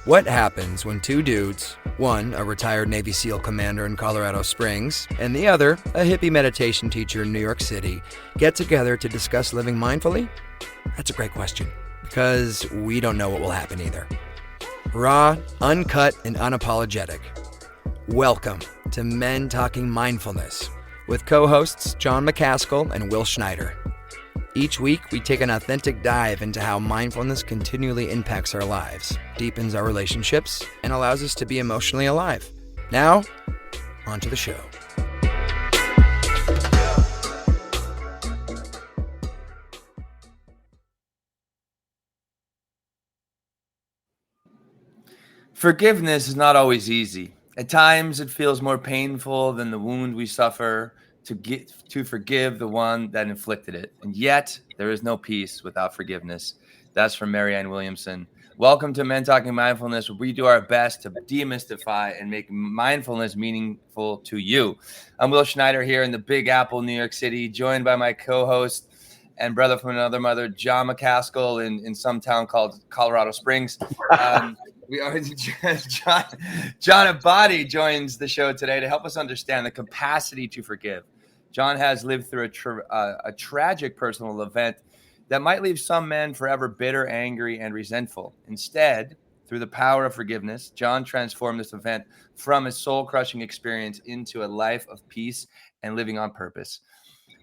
What happens when two dudes, one a retired Navy SEAL commander in Colorado Springs, and the other a hippie meditation teacher in New York City, get together to discuss living mindfully? That's a great question, because we don't know what will happen either. Raw, uncut, and unapologetic. Welcome to Men Talking Mindfulness with co-hosts John McCaskill and Will Schneider. Each week, we take an authentic dive into how mindfulness continually impacts our lives, deepens our relationships, and allows us to be emotionally alive. Now, on to the show. Forgiveness is not always easy. At times, it feels more painful than the wound we suffer to forgive the one that inflicted it. And yet, there is no peace without forgiveness. That's from Marianne Williamson. Welcome to Men Talking Mindfulness, where we do our best to demystify and make mindfulness meaningful to you. I'm Will Schneider here in the Big Apple, New York City, joined by my co-host and brother from another mother, John McCaskill, in some town called Colorado Springs. We are John Abate joins the show today to help us understand the capacity to forgive. John has lived through a tragic personal event that might leave some men forever bitter, angry, and resentful. Instead, through the power of forgiveness, John transformed this event from a soul-crushing experience into a life of peace and living on purpose.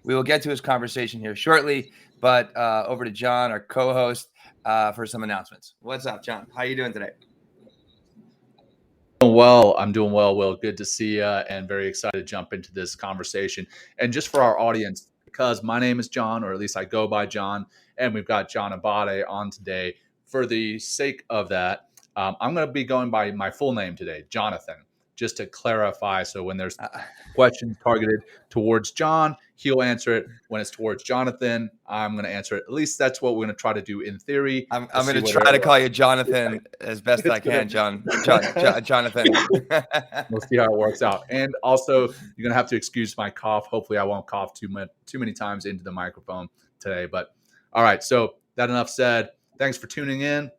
We will get to his conversation here shortly, but over to John, our co-host, for some announcements. What's up, John? How are you doing today? Well, I'm doing well, Will. Good to see you and very excited to jump into this conversation. And just for our audience, because my name is John, or at least I go by John, and we've got John Abate on today. For the sake of that, I'm going to be going by my full name today, Jonathan, just to clarify. So when there's questions targeted towards John, he'll answer it. When it's towards Jonathan, I'm going to answer it. At least that's what we're going to try to do in theory. I'm going to try to call you Jonathan as best I can, Jonathan. We'll see how it works out. And also, you're going to have to excuse my cough. Hopefully, I won't cough too many times into the microphone today. But all right, so that enough said. Thanks for tuning in.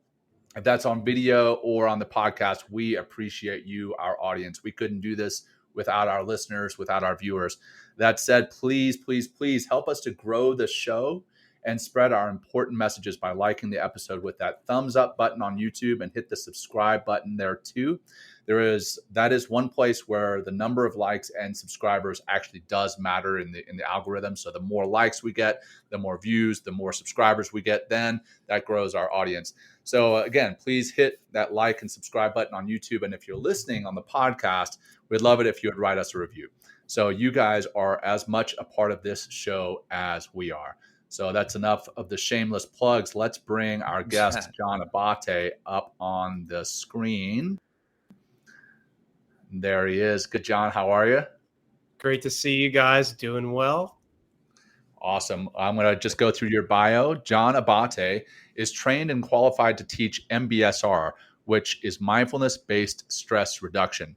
If that's on video or on the podcast, we appreciate you, our audience. We couldn't do this without our listeners, without our viewers. That said, please, please, please help us to grow the show and spread our important messages by liking the episode with that thumbs up button on YouTube and hit the subscribe button there too. That is one place where the number of likes and subscribers actually does matter in the algorithm. So the more likes we get, the more views, the more subscribers we get, then that grows our audience. So again, please hit that like and subscribe button on YouTube. And if you're listening on the podcast, we'd love it if you would write us a review. So you guys are as much a part of this show as we are. So that's enough of the shameless plugs. Let's bring our guest, John Abate, up on the screen. There he is. Good, John. How are you? Great to see you guys. Doing well. Awesome. I'm going to just go through your bio. John Abate is trained and qualified to teach MBSR, which is Mindfulness Based Stress Reduction.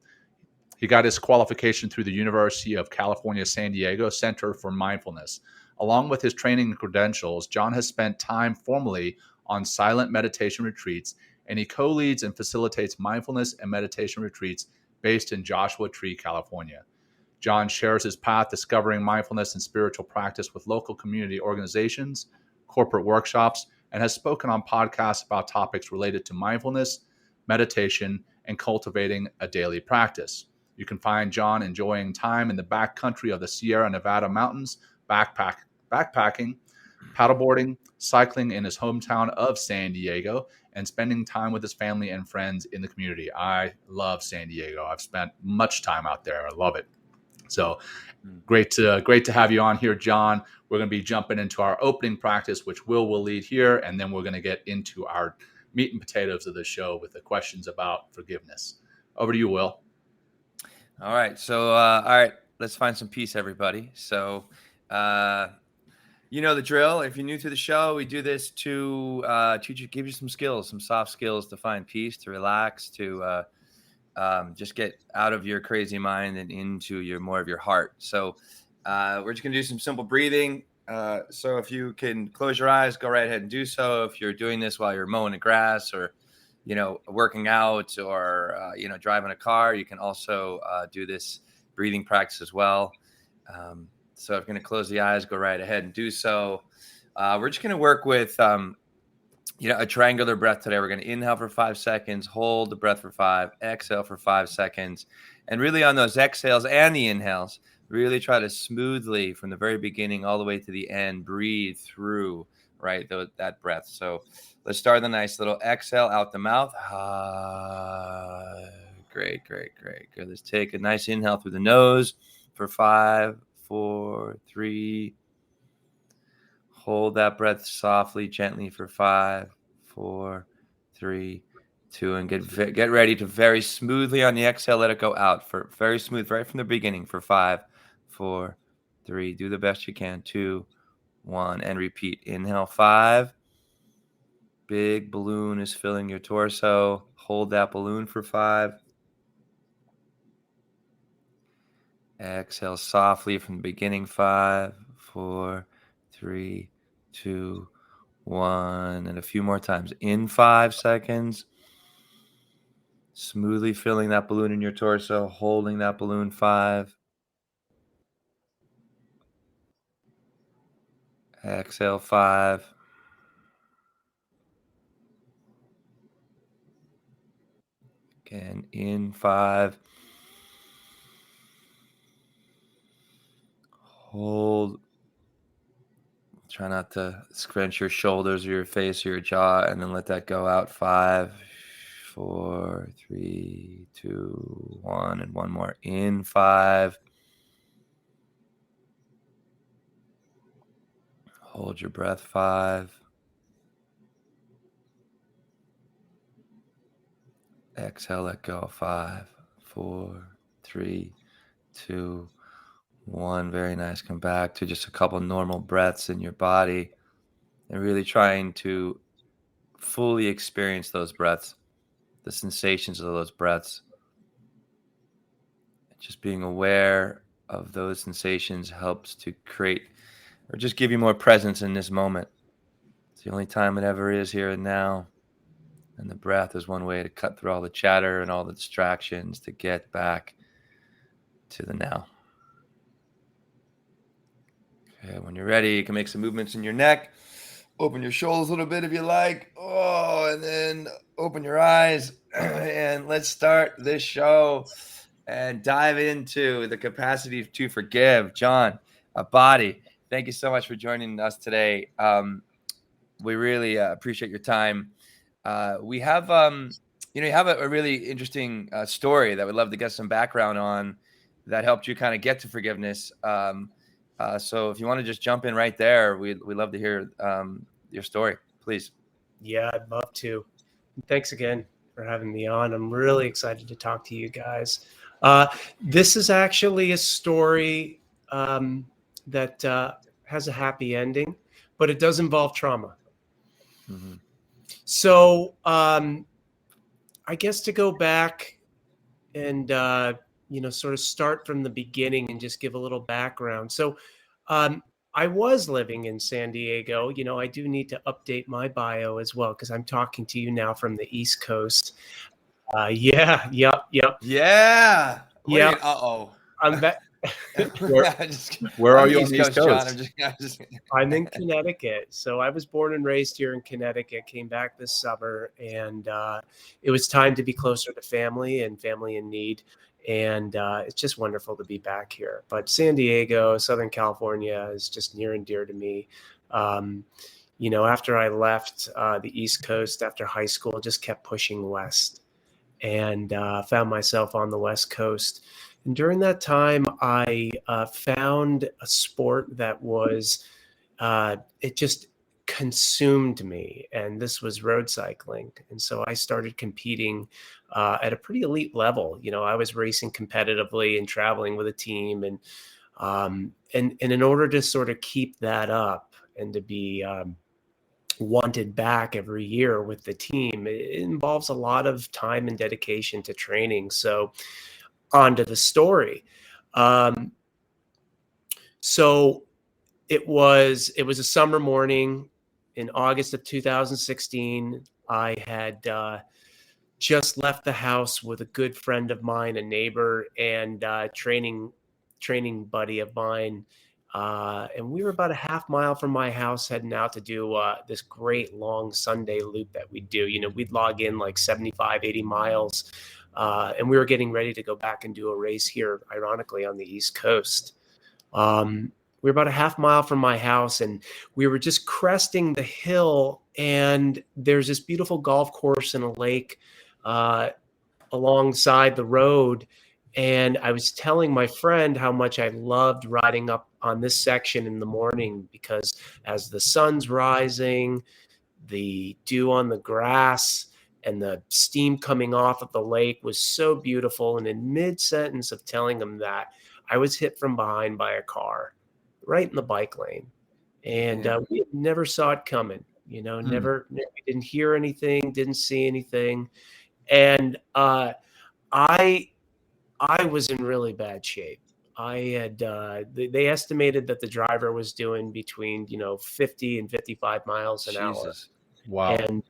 He got his qualification through the University of California, San Diego Center for Mindfulness. Along with his training and credentials, John has spent time formally on silent meditation retreats, and he co-leads and facilitates mindfulness and meditation retreats based in Joshua Tree, California. John shares his path discovering mindfulness and spiritual practice with local community organizations, corporate workshops, and has spoken on podcasts about topics related to mindfulness, meditation, and cultivating a daily practice. You can find John enjoying time in the backcountry of the Sierra Nevada mountains, backpacking, paddleboarding, cycling in his hometown of San Diego, and spending time with his family and friends in the community. I love San Diego. I've spent much time out there. I love it. So great to have you on here, John. We're going to be jumping into our opening practice, which Will lead here, and then we're going to get into our meat and potatoes of the show with the questions about forgiveness. Over to you, Will. All right. So, let's find some peace, everybody. So, you know the drill. If you're new to the show, we do this to give you some skills, some soft skills to find peace, to relax, to just get out of your crazy mind and into more of your heart. So we're just going to do some simple breathing. So if you can close your eyes, go right ahead and do so. If you're doing this while you're mowing the grass or working out or, driving a car, you can also do this breathing practice as well. So if you're going to close the eyes, go right ahead and do so. We're just going to work with, a triangular breath today. We're going to inhale for 5 seconds, hold the breath for 5, exhale for 5 seconds. And really on those exhales and the inhales, really try to smoothly from the very beginning all the way to the end, breathe through, right, that breath. So let's start with a nice little exhale out the mouth. Great. Good. Let's take a nice inhale through the nose for 5, 4, 3. Hold that breath softly, gently for 5, 4, 3, 2, and get ready to very smoothly on the exhale, let it go out for very smooth right from the beginning for 5, 4, 3. Do the best you can. 2, 1, and repeat. Inhale 5. Big balloon is filling your torso. Hold that balloon for 5. Exhale softly from the beginning. 5, 4, 3, 2, 1, and a few more times. In 5 seconds. Smoothly filling that balloon in your torso, holding that balloon. 5. Exhale 5. Again, in 5. Hold. Try not to scrunch your shoulders or your face or your jaw, and then let that go out. 5, 4, 3, 2, 1, and one more. In 5. Hold your breath. 5. Exhale, let go. 5, 4, 3, 2, 1. Very nice. Come back to just a couple normal breaths in your body and really trying to fully experience those breaths, the sensations of those breaths. Just being aware of those sensations helps to create or just give you more presence in this moment. It's the only time it ever is, here and now. And the breath is one way to cut through all the chatter and all the distractions to get back to the now. Okay, when you're ready, you can make some movements in your neck. Open your shoulders a little bit if you like. And then open your eyes. And let's start this show and dive into the capacity to forgive. John Abate, thank you so much for joining us today. We really appreciate your time. We have, you have a really interesting story that we'd love to get some background on that helped you kind of get to forgiveness. So if you want to just jump in right there, we'd love to hear your story, please. Yeah, I'd love to. Thanks again for having me on. I'm really excited to talk to you guys. This is actually a story that has a happy ending, but it does involve trauma. Mm-hmm. So I guess to go back and, sort of start from the beginning and just give a little background. So I was living in San Diego. I do need to update my bio as well because I'm talking to you now from the East Coast. Yep. Yeah. Wait, Yep. uh-oh. I'm back. Where are you on the East Coast? John? I'm in Connecticut. So I was born and raised here in Connecticut, came back this summer, and it was time to be closer to family and family in need. And it's just wonderful to be back here. But San Diego, Southern California is just near and dear to me. After I left the East Coast after high school, just kept pushing west and found myself on the West Coast. And during that time, I found a sport that was, it just consumed me. And this was road cycling. And so I started competing at a pretty elite level. I was racing competitively and traveling with a team. And in order to sort of keep that up and to be wanted back every year with the team, it involves a lot of time and dedication to training. So on to the story. So it was a summer morning in August of 2016. I had just left the house with a good friend of mine, a neighbor, and training buddy of mine. And we were about a half mile from my house heading out to do this great long Sunday loop that we do. We'd log in like 75, 80 miles. And we were getting ready to go back and do a race here, ironically, on the East Coast. We were about a half mile from my house, and we were just cresting the hill, and there's this beautiful golf course and a lake alongside the road. And I was telling my friend how much I loved riding up on this section in the morning, because as the sun's rising, the dew on the grass and the steam coming off of the lake was so beautiful. And in mid-sentence of telling him that, I was hit from behind by a car right in the bike lane. And we never saw it coming, never, we didn't hear anything, didn't see anything. And I was in really bad shape. I had, they estimated that the driver was doing between, 50 and 55 miles an hour. Wow. And,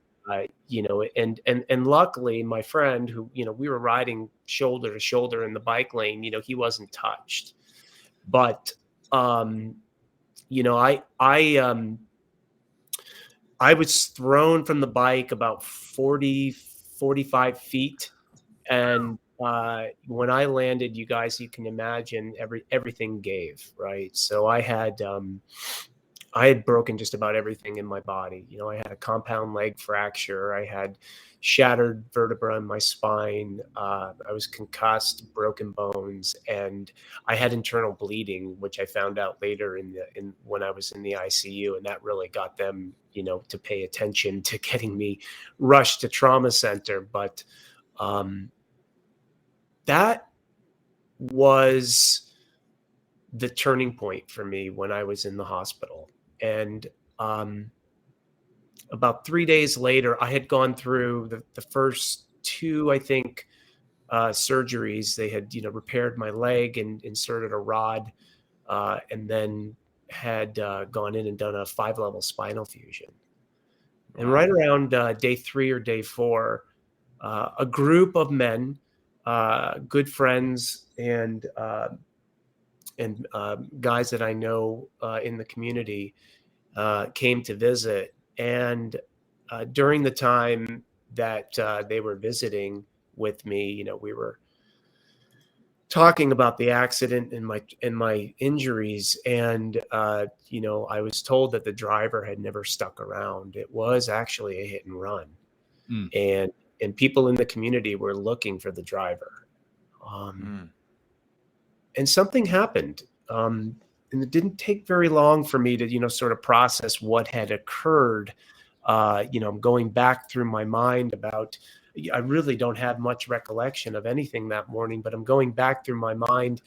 and luckily my friend who, we were riding shoulder to shoulder in the bike lane, he wasn't touched. But, I was thrown from the bike about 45 feet. And when I landed, you can imagine everything gave, right? So I had broken just about everything in my body. I had a compound leg fracture. I had shattered vertebra in my spine. I was concussed, broken bones, and I had internal bleeding, which I found out later when I was in the ICU, and that really got them, to pay attention to getting me rushed to trauma center. But that was the turning point for me when I was in the hospital. And about 3 days later, I had gone through the first two, I think, surgeries. They had, repaired my leg and inserted a rod, and then had gone in and done a 5-level spinal fusion. And right around day 3 or day 4, a group of men, good friends and guys that I know in the community, came to visit. And during the time that they were visiting with me, we were talking about the accident and my injuries. And I was told that the driver had never stuck around. It was actually a hit and run. And people in the community were looking for the driver. And something happened. And it didn't take very long for me to, sort of process what had occurred. I'm going back through my mind about, I really don't have much recollection of anything that morning, but I'm going back through my mind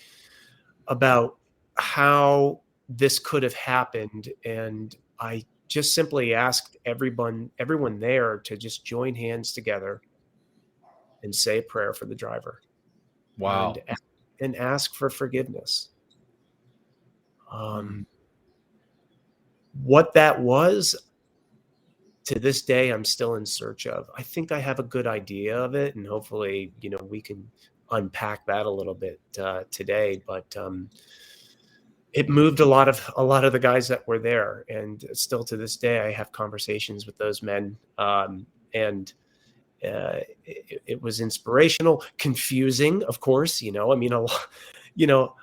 about how this could have happened. And I just simply asked everyone there to just join hands together and say a prayer for the driver. Wow. And ask for forgiveness. What that was, to this day, I'm still in search of. I think I have a good idea of it, and hopefully, we can unpack that a little bit today. But it moved a lot of the guys that were there, and still to this day, I have conversations with those men, and it was inspirational, confusing, of course. A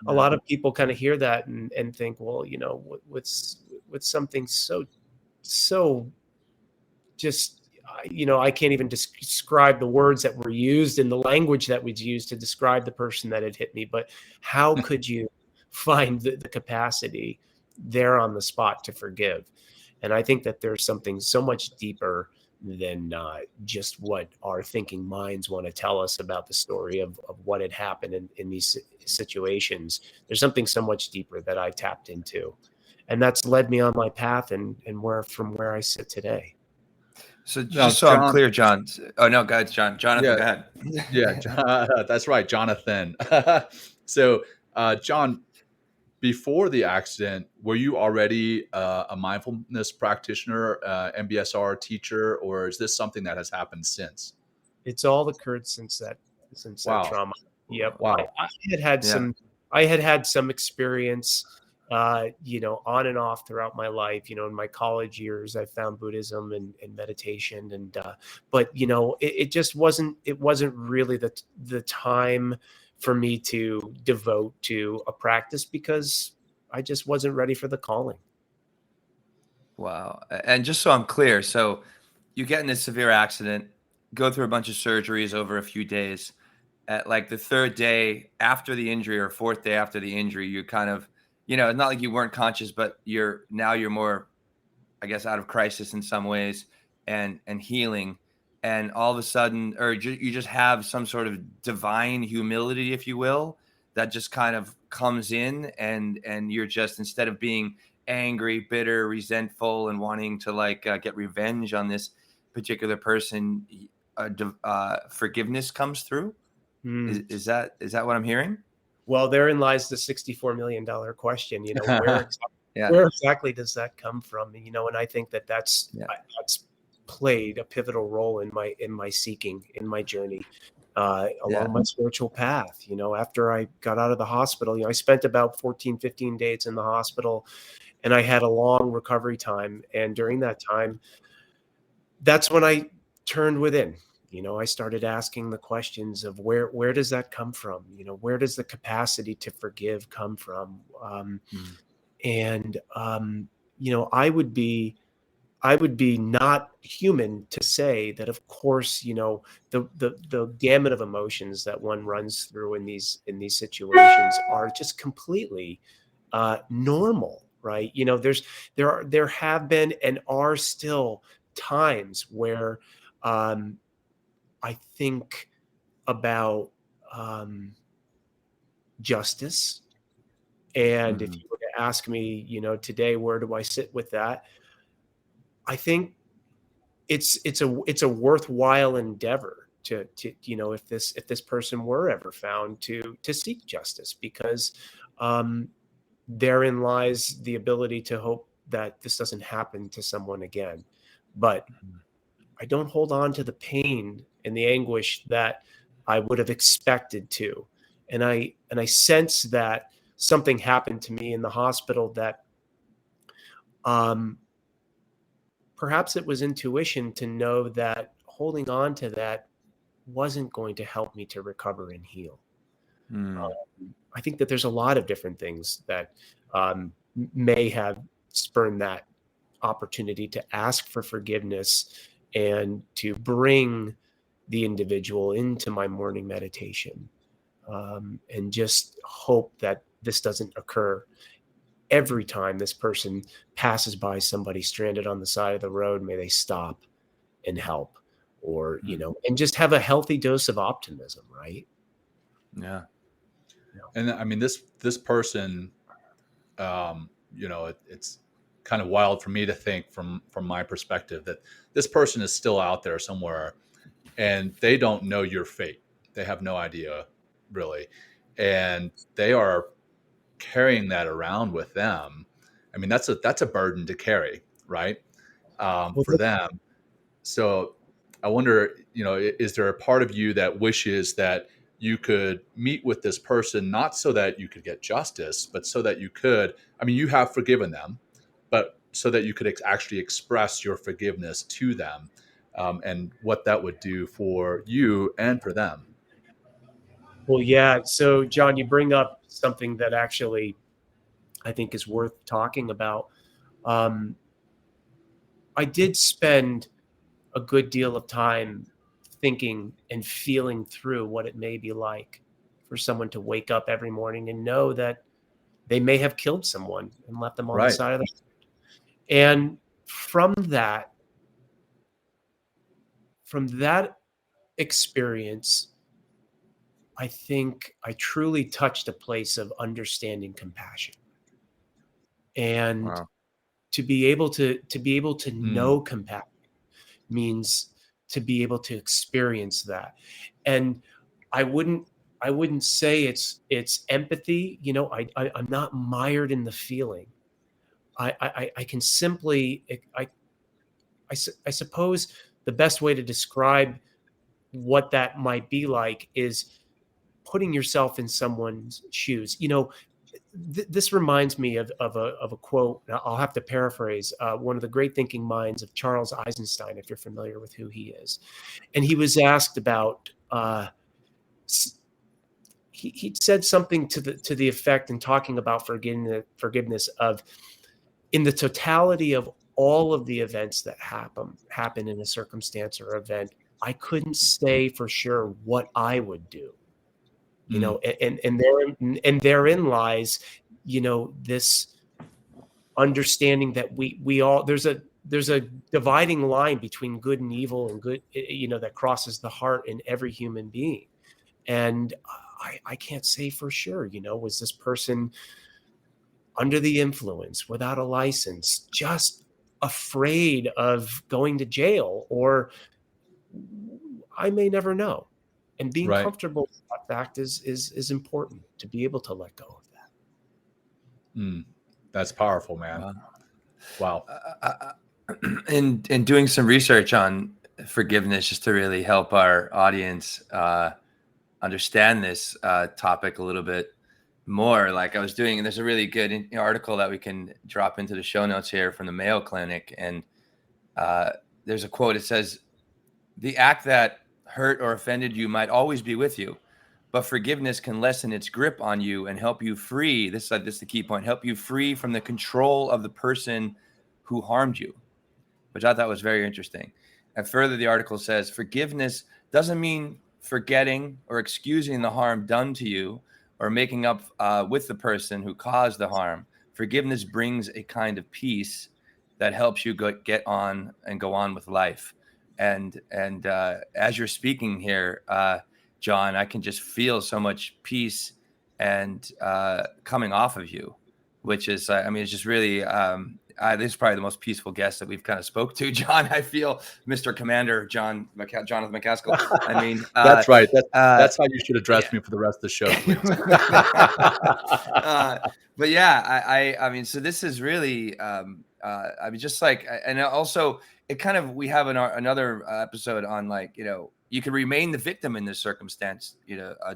lot of people kind of hear that and think, well, with something so just, I can't even describe the words that were used and the language that was used to describe the person that had hit me. But how could you find the capacity there on the spot to forgive? And I think that there's something so much deeper than just what our thinking minds want to tell us about the story of what had happened in these situations. There's something so much deeper that I tapped into, and that's led me on my path and from where I sit today. So just so I'm clear, John. Oh no, go ahead, John. Jonathan, go ahead. Yeah, that's right, Jonathan. So, John, before the accident, were you already a mindfulness practitioner, MBSR teacher, or is this something that has happened since? It's all occurred since that Wow. trauma. Yep. Wow. I had Yeah. had some experience, on and off throughout my life. In my college years, I found Buddhism and meditation, but it just wasn't. It wasn't really the time for me to devote to a practice because I just wasn't ready for the calling. Wow. And just so I'm clear, so you get in this severe accident, go through a bunch of surgeries over a few days. At like the third day after the injury or fourth day after the injury, you kind of, it's not like you weren't conscious, but you're more, I guess, out of crisis in some ways and healing. And all of a sudden, or you just have some sort of divine humility, if you will, that just kind of comes in, and you're just, instead of being angry, bitter, resentful, and wanting to get revenge on this particular person, forgiveness comes through. Mm. Is that what I'm hearing? Well, therein lies the $64 million question. Yeah. Where exactly does that come from? And I think that's Yeah. that's played a pivotal role in my seeking, in my journey, along my spiritual path. After I got out of the hospital, I spent about 14, 15 days in the hospital, and I had a long recovery time. And during that time, that's when I turned within. I started asking the questions of where does that come from? Where does the capacity to forgive come from? And I would be not human to say that, of course, the gamut of emotions that one runs through in these situations are just completely normal, right? There have been and are still times where I think about justice. And if you were to ask me, today, where do I sit with that? I think it's a worthwhile endeavor to if this person were ever found, to seek justice, because therein lies the ability to hope that this doesn't happen to someone again. But I don't hold on to the pain and the anguish that I would have expected to. And I sense that something happened to me in the hospital that perhaps it was intuition to know that holding on to that wasn't going to help me to recover and heal. I think that there's a lot of different things that may have spurned that opportunity to ask for forgiveness and to bring the individual into my morning meditation, and just hope that this doesn't occur every time this person passes by somebody stranded on the side of the road. May they stop and help, or and just have a healthy dose of optimism, right? Yeah. And I mean, this person, it's kind of wild for me to think from my perspective that this person is still out there somewhere, and they don't know your fate. They have no idea, really, and they are carrying that around with them. I mean, that's a burden to carry, right? For them. So I wonder, is there a part of you that wishes that you could meet with this person, not so that you could get justice, but so that you could, I mean, you have forgiven them, but so that you could actually express your forgiveness to them, and what that would do for you and for them. Well, yeah. So, John, you bring up something that actually I think is worth talking about. I did spend a good deal of time thinking and feeling through what it may be like for someone to wake up every morning and know that they may have killed someone and left them on the Right. side of the road. And from that experience, I think I truly touched a place of understanding compassion. And Wow. to be able to know compassion means to be able to experience that. And I wouldn't say it's empathy. I'm not mired in the feeling. I can simply, I suppose the best way to describe what that might be like is putting yourself in someone's shoes. This reminds me of a quote. I'll have to paraphrase one of the great thinking minds of Charles Eisenstein, if you're familiar with who he is. And he was asked about, he said something to the effect, in talking about forgiveness of, in the totality of all of the events that happen in a circumstance or event, I couldn't say for sure what I would do. And therein lies, this understanding that we all, there's a dividing line between good and evil, and good, that crosses the heart in every human being. And I can't say for sure, was this person under the influence, without a license, just afraid of going to jail, or I may never know. And being Right. comfortable with that fact is important, to be able to let go of that. That's powerful, man. Wow. In doing some research on forgiveness, just to really help our audience understand this topic a little bit more, like I was doing, and there's a really good article that we can drop into the show notes here from the Mayo Clinic. And there's a quote. It says, "The act that hurt or offended you might always be with you, but forgiveness can lessen its grip on you and help you free." This is the key point: help you free from the control of the person who harmed you, which I thought was very interesting. And further, the article says, forgiveness doesn't mean forgetting or excusing the harm done to you, or making up with the person who caused the harm. Forgiveness brings a kind of peace that helps you get on and go on with life. And as you're speaking here, John, I can just feel so much peace and coming off of you, which is, it's just really, this is probably the most peaceful guest that we've kind of spoke to, John. I feel Mr. Commander Jonathan McCaskill. That's right. That's how you should address me for the rest of the show, please. But yeah, I mean, so this is really, just like, and also it kind of, we have another episode on, like, you can remain the victim in this circumstance,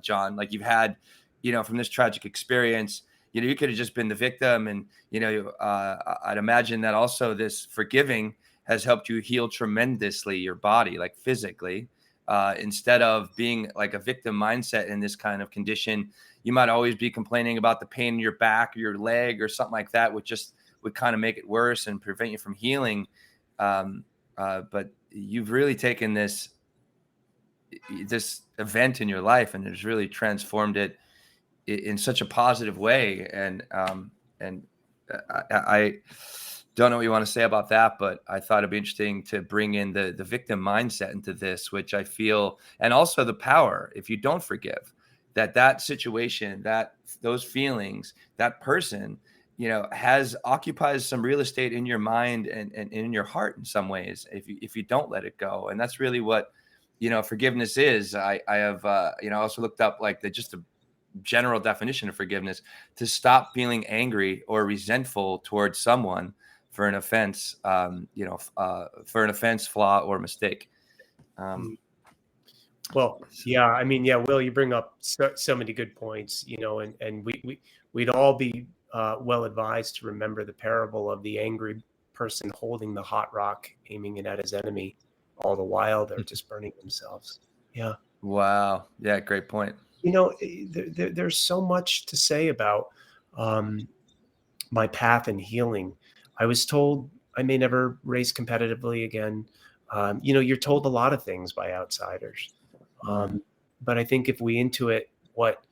John, like you've had, from this tragic experience. You could have just been the victim, and I'd imagine that also this forgiving has helped you heal tremendously your body, like physically, instead of being like a victim mindset in this kind of condition. You might always be complaining about the pain in your back or your leg or something like that, which just would kind of make it worse and prevent you from healing. But you've really taken this event in your life, and it's really transformed it in such a positive way. And I don't know what you want to say about that, but I thought it'd be interesting to bring in the victim mindset into this, which I feel, and also the power, if you don't forgive, that situation, those feelings, that person, occupies some real estate in your mind and in your heart in some ways, if you don't let it go. And that's really what, forgiveness is. I have, also looked up like the general definition of forgiveness: to stop feeling angry or resentful towards someone for an offense, flaw, or mistake. Well, yeah, Will, you bring up so many good points, and we'd all be well advised to remember the parable of the angry person holding the hot rock, aiming it at his enemy, all the while they're just burning themselves. Yeah. Wow. Yeah. Great point. There's so much to say about my path in healing. I was told I may never race competitively again. You're told a lot of things by outsiders. But I think if we intuit what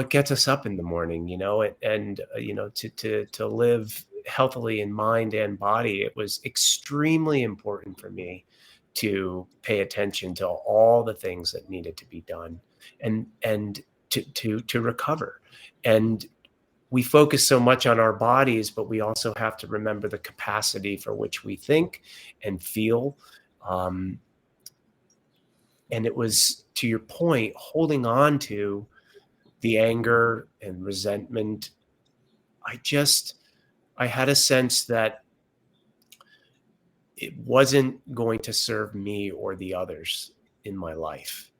gets us up in the morning, and to live healthily in mind and body, it was extremely important for me to pay attention to all the things that needed to be done and to recover. And we focus so much on our bodies, but we also have to remember the capacity for which we think and feel. And it was, to your point, holding on to the anger and resentment. I had a sense that it wasn't going to serve me or the others in my life.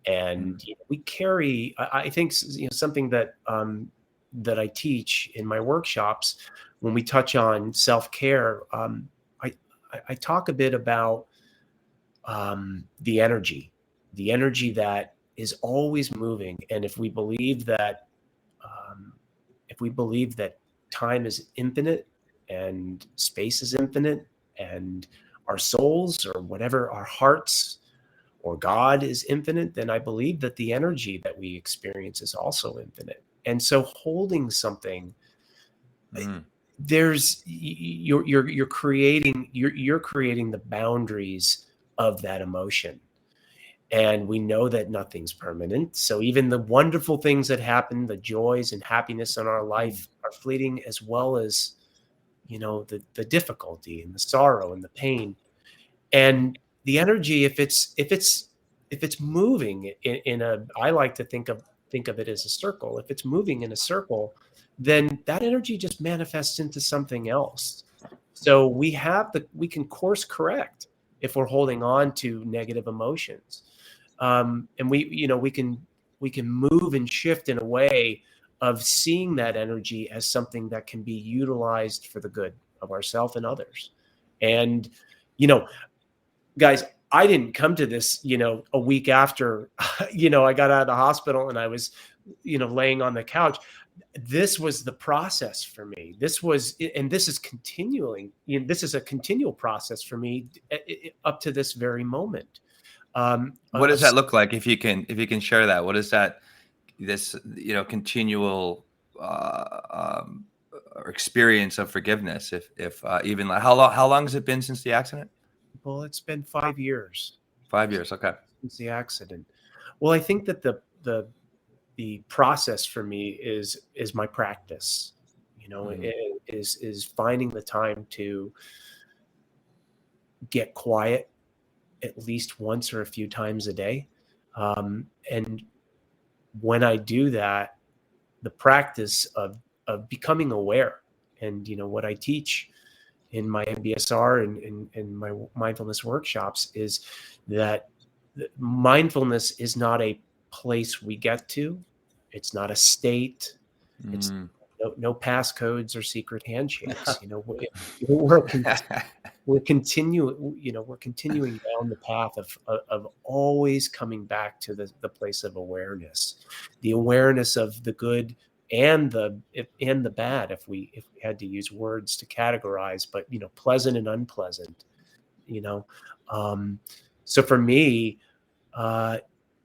And we carry, I think, something that that I teach in my workshops when we touch on self-care. I talk a bit about the energy that is always moving, and if we believe that time is infinite and space is infinite, and our souls, or whatever, our hearts or God is infinite, then I believe that the energy that we experience is also infinite. And so holding something, there's you're creating the boundaries of that emotion. And we know that nothing's permanent. So even the wonderful things that happen, the joys and happiness in our life are fleeting, as well as, the difficulty and the sorrow and the pain. And the energy, if it's moving in a, I like to think of it as a circle. If it's moving in a circle, then that energy just manifests into something else. So we can course correct if we're holding on to negative emotions. And we can move and shift in a way of seeing that energy as something that can be utilized for the good of ourselves and others. And, guys, I didn't come to this, a week after, I got out of the hospital and I was, laying on the couch. This was the process for me. This is continuing. This is a continual process for me up to this very moment. What does that look like? If you can share that, what is that? This continual experience of forgiveness. If even like how long has it been since the accident? Well, it's been 5 years. 5 years, okay. Since the accident. Well, I think that the process for me is my practice. It is finding the time to get quiet at least once or a few times a day. And when I do that, the practice of becoming aware, and what I teach in my MBSR and my mindfulness workshops is that mindfulness is not a place we get to. It's not a state. It's no passcodes or secret handshakes. We're continuing down the path of always coming back to the place of awareness, the awareness of the good and the bad, if we had to use words to categorize, but pleasant and unpleasant. So for me,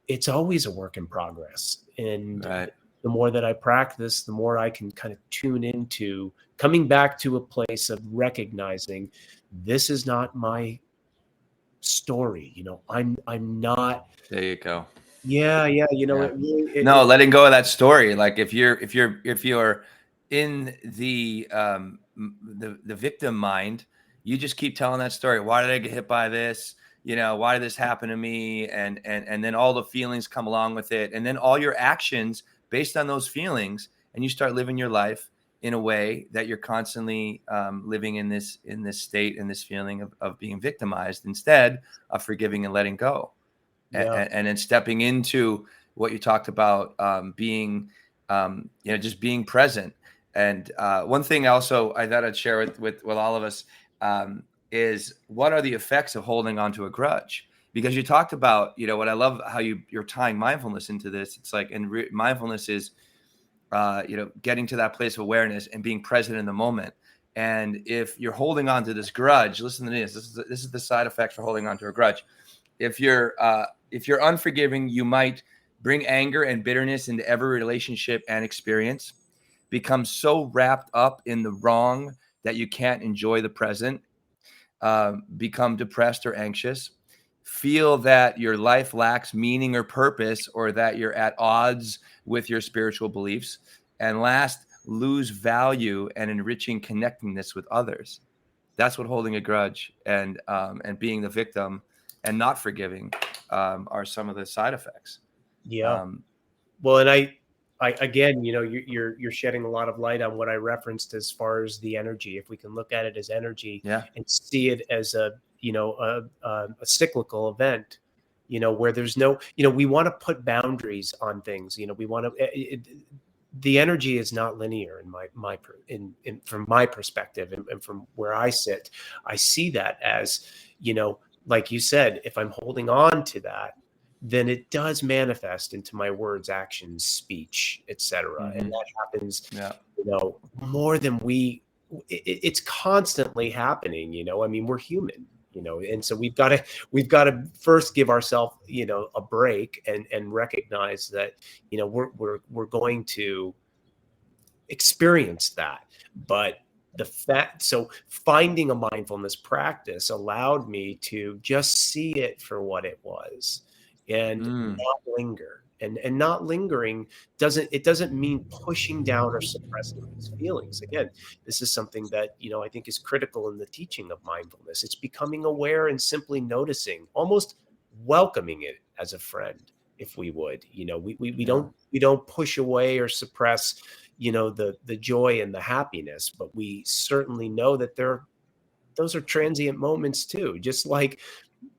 it's always a work in progress, and right. The more that I practice, the more I can kind of tune into coming back to a place of recognizing this is not my story. I'm not. There you go. Yeah. Yeah. Letting go of that story. Like if you're in the victim mind, you just keep telling that story. Why did I get hit by this? Why did this happen to me? And then all the feelings come along with it, and then all your actions based on those feelings, and you start living your life in a way that you're constantly living in this state and this feeling of being victimized, instead of forgiving and letting go. Yeah. And then stepping into what you talked about, being, just being present. And one thing also I thought I'd share with all of us is what are the effects of holding on to a grudge? Because you talked about, what I love how you're tying mindfulness into this. It's like, mindfulness is, getting to that place of awareness and being present in the moment. And if you're holding on to this grudge, listen to this. This is the side effect for holding on to a grudge. If you're unforgiving, you might bring anger and bitterness into every relationship and experience, become so wrapped up in the wrong that you can't enjoy the present, become depressed or anxious, feel that your life lacks meaning or purpose, or that you're at odds with your spiritual beliefs, and last, lose value and enriching connectedness with others. That's what holding a grudge and being the victim and not forgiving are some of the side effects. Yeah. Well, and again, you're shedding a lot of light on what I referenced as far as the energy. If we can look at it as energy and see it as a cyclical event, where there's no, we want to put boundaries on things. We want to, the energy is not linear from my perspective and from where I sit. I see that as, like you said, if I'm holding on to that, then it does manifest into my words, actions, speech, etc. And that happens, more than it's constantly happening. I mean, we're human, and so we've got to first give ourselves, a break and recognize that, we're going to experience that. But so finding a mindfulness practice allowed me to just see it for what it was and not linger. And not lingering doesn't mean pushing down or suppressing these feelings. Again, this is something that, I think is critical in the teaching of mindfulness. It's becoming aware and simply noticing, almost welcoming it as a friend, if we would. We don't push away or suppress, the joy and the happiness, but we certainly know that those are transient moments too. Just like,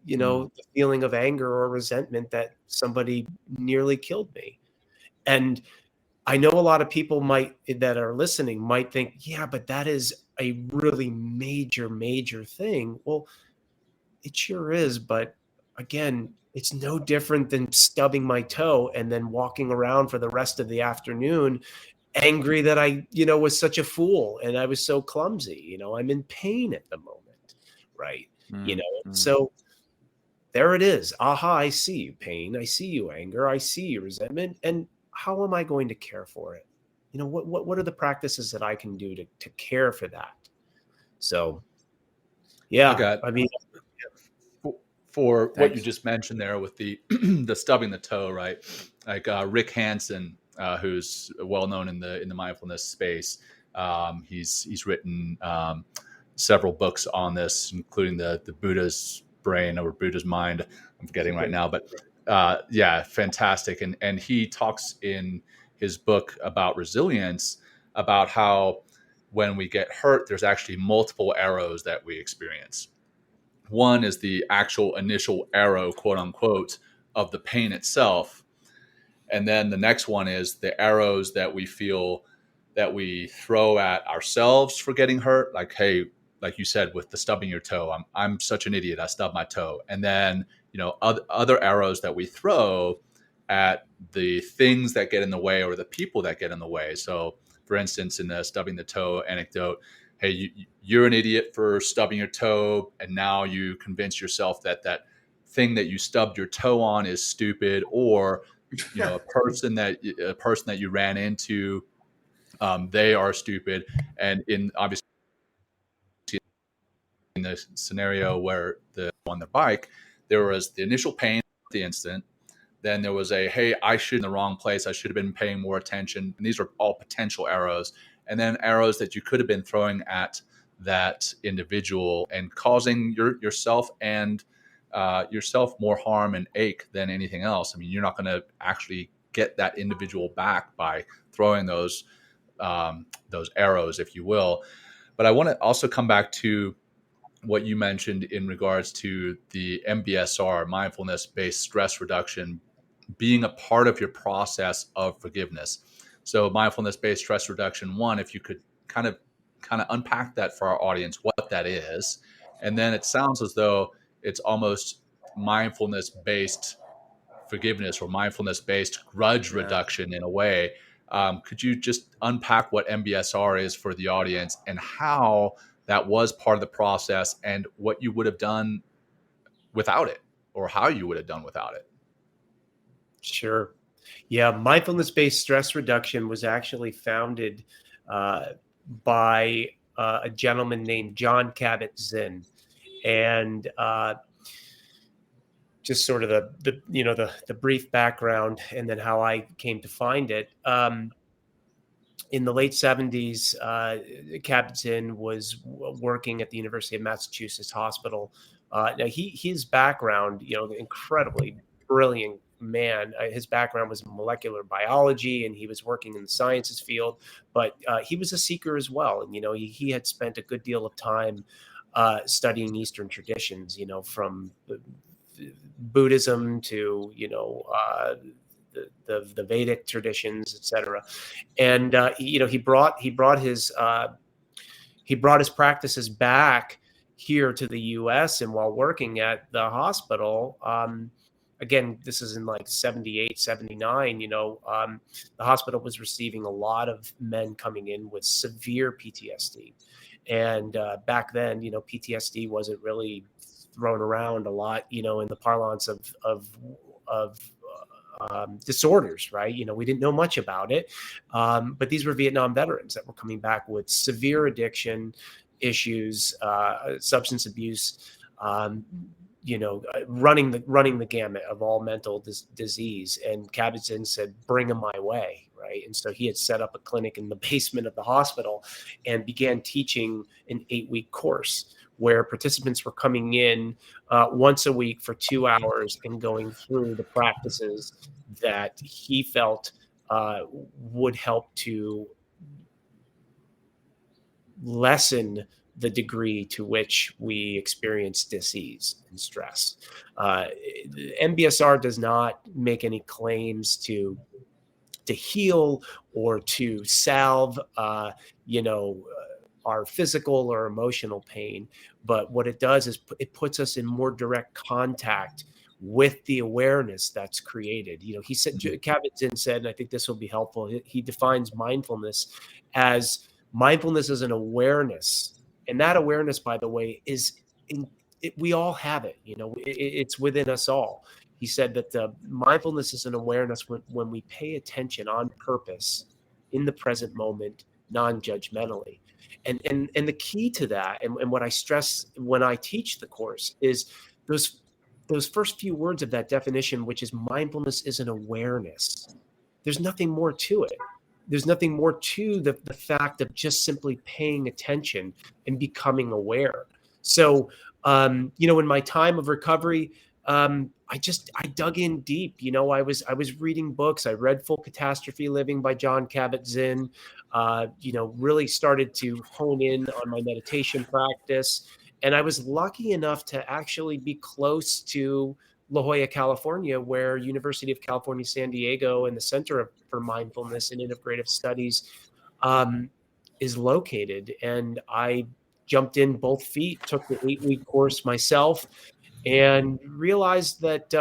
the feeling of anger or resentment that somebody nearly killed me. And I know a lot of people that are listening might think, yeah, but that is a really major, major thing. Well, it sure is. But again, it's no different than stubbing my toe and then walking around for the rest of the afternoon angry that I, was such a fool and I was so clumsy. I'm in pain at the moment, right? So there it is. Aha, I see you pain. I see you anger. I see you resentment. And how am I going to care for it? What are the practices that I can do to care for that? So, yeah, I mean, for what you just mentioned there with the the stubbing the toe, right? Like Rick Hansen, who's well known in the mindfulness space. He's written several books on this, including the Buddha's brain or Buddha's mind. I'm forgetting right now, but fantastic. And he talks in his book about resilience, about how when we get hurt, there's actually multiple arrows that we experience. One is the actual initial arrow, quote unquote, of the pain itself. And then the next one is the arrows that we feel that we throw at ourselves for getting hurt. Like, hey, like you said, with the stubbing your toe, I'm such an idiot, I stubbed my toe. And then, other arrows that we throw at the things that get in the way or the people that get in the way. So for instance, in the stubbing the toe anecdote, hey, you're an idiot for stubbing your toe. And now you convince yourself that thing that you stubbed your toe on is stupid, or, a person that you ran into, they are stupid. And obviously in the scenario where on the bike, there was the initial pain at the instant. Then there was hey, I should in the wrong place. I should have been paying more attention. And these are all potential arrows. And then arrows that you could have been throwing at that individual and causing yourself and yourself more harm and ache than anything else. I mean, you're not going to actually get that individual back by throwing those arrows, if you will. But I want to also come back to what you mentioned in regards to the MBSR, Mindfulness Based Stress Reduction, being a part of your process of forgiveness. So Mindfulness Based Stress Reduction 1, if you could kind of unpack that for our audience, what that is. And then it sounds as though it's almost mindfulness based forgiveness or mindfulness based grudge reduction in a way. Could you just unpack what MBSR is for the audience and how that was part of the process and what you would have done without it, or how you would have done without it? Sure. Yeah. Mindfulness-based stress reduction was actually founded by a gentleman named John Abate. And just sort of the brief background and then how I came to find it. In the late 70s, Kabat-Zinn was working at the University of Massachusetts Hospital. Now his background, incredibly brilliant man. His background was molecular biology, and he was working in the sciences field, but he was a seeker as well. And, he had spent a good deal of time studying Eastern traditions, from Buddhism to, the Vedic traditions, etc. And, he brought his practices back here to the US. And while working at the hospital, again, this is in like 78, 79, the hospital was receiving a lot of men coming in with severe PTSD. And back then, PTSD wasn't really thrown around a lot, in the parlance of disorders, right? We didn't know much about it. But these were Vietnam veterans that were coming back with severe addiction issues, substance abuse, running the gamut of all mental disease. And Kabat-Zinn said, bring them my way, right? And so he had set up a clinic in the basement of the hospital and began teaching an 8-week course where participants were coming in once a week for 2 hours and going through the practices that he felt would help to lessen the degree to which we experience disease and stress. MBSR does not make any claims to heal or to salve, our physical or emotional pain. But what it does is it puts us in more direct contact with the awareness that's created. He said, Kabat-Zinn said, and I think this will be helpful, he defines mindfulness as an awareness. And that awareness, by the way, we all have it. It's within us all. He said that mindfulness is an awareness when we pay attention on purpose in the present moment, non-judgmentally. And the key to that, and what I stress when I teach the course, is those first few words of that definition, which is mindfulness is an awareness. There's nothing more to it. There's nothing more to the fact of just simply paying attention and becoming aware. So, in my time of recovery, I dug in deep. I was reading books. I read Full Catastrophe Living by Jon Kabat-Zinn. Really started to hone in on my meditation practice. And I was lucky enough to actually be close to La Jolla, California, where University of California, San Diego, and the Center for Mindfulness and Integrative Studies is located. And I jumped in both feet, took the 8-week course myself, and realized that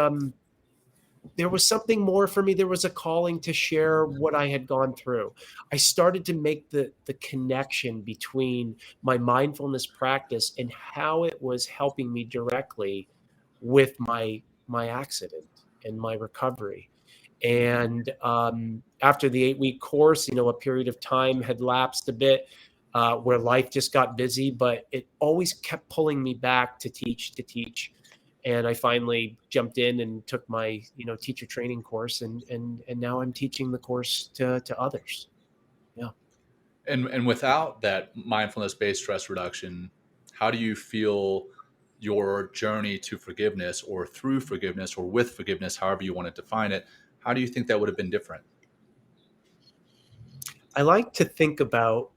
there was something more for me. There was a calling to share what I had gone through. I started to make the connection between my mindfulness practice and how it was helping me directly with my accident and my recovery. And after the 8-week course, a period of time had lapsed a bit where life just got busy, but it always kept pulling me back to teach. And I finally jumped in and took my, teacher training course, and now I'm teaching the course to others. Yeah. And without that mindfulness-based stress reduction, how do you feel your journey to forgiveness, or through forgiveness, or with forgiveness, however you want to define it, how do you think that would have been different? I like to think about,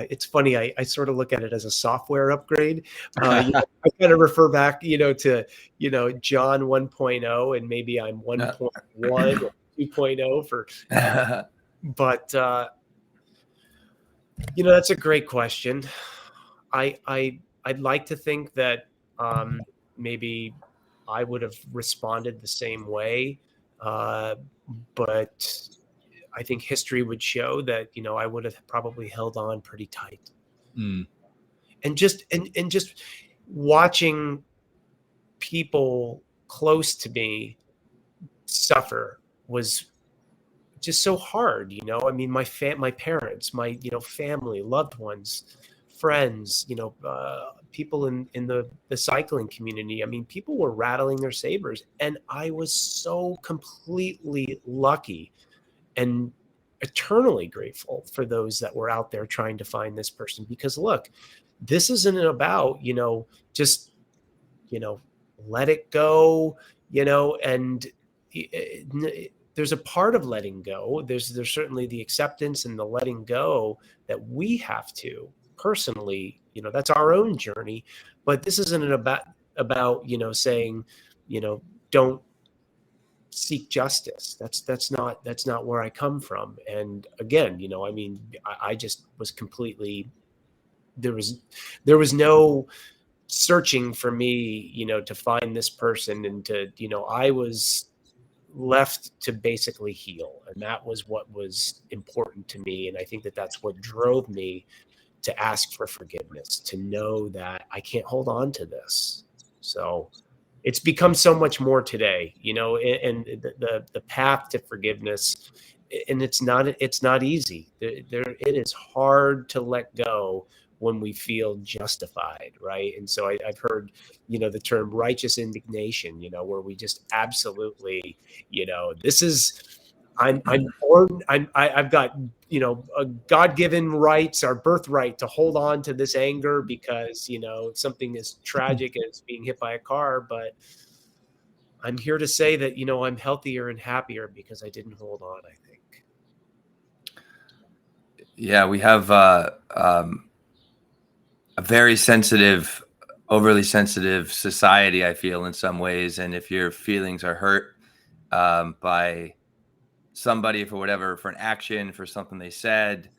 it's funny, I sort of look at it as a software upgrade. I kind of refer back, to, John 1.0, and maybe I'm 1.1 or 2.0 for, but, that's a great question. I'd like to think that maybe I would have responded the same way, but I think history would show that, I would have probably held on pretty tight. And just watching people close to me suffer was just so hard. I mean, my parents, my, family, loved ones, friends, people in the cycling community. I mean, people were rattling their sabers, and I was so completely lucky and eternally grateful for those that were out there trying to find this person. Because look, this isn't about, just, let it go, and there's a part of letting go. There's certainly the acceptance and the letting go that we have to personally, that's our own journey. But this isn't about saying, don't seek justice. That's not where I come from. And again, I just was completely, there was no searching for me, to find this person, and to, I was left to basically heal. And that was what was important to me. And I think that that's what drove me to ask for forgiveness, to know that I can't hold on to this. So it's become so much more today, and the path to forgiveness, and it's not easy. It is hard to let go when we feel justified, right? And so I've heard, the term righteous indignation, where we just absolutely, this is, I've got, a God-given rights, our birthright to hold on to this anger because, something as tragic as being hit by a car. But I'm here to say that, I'm healthier and happier because I didn't hold on, I think. Yeah, we have a very sensitive, overly sensitive society, I feel, in some ways. And if your feelings are hurt by somebody for an action, for something they said,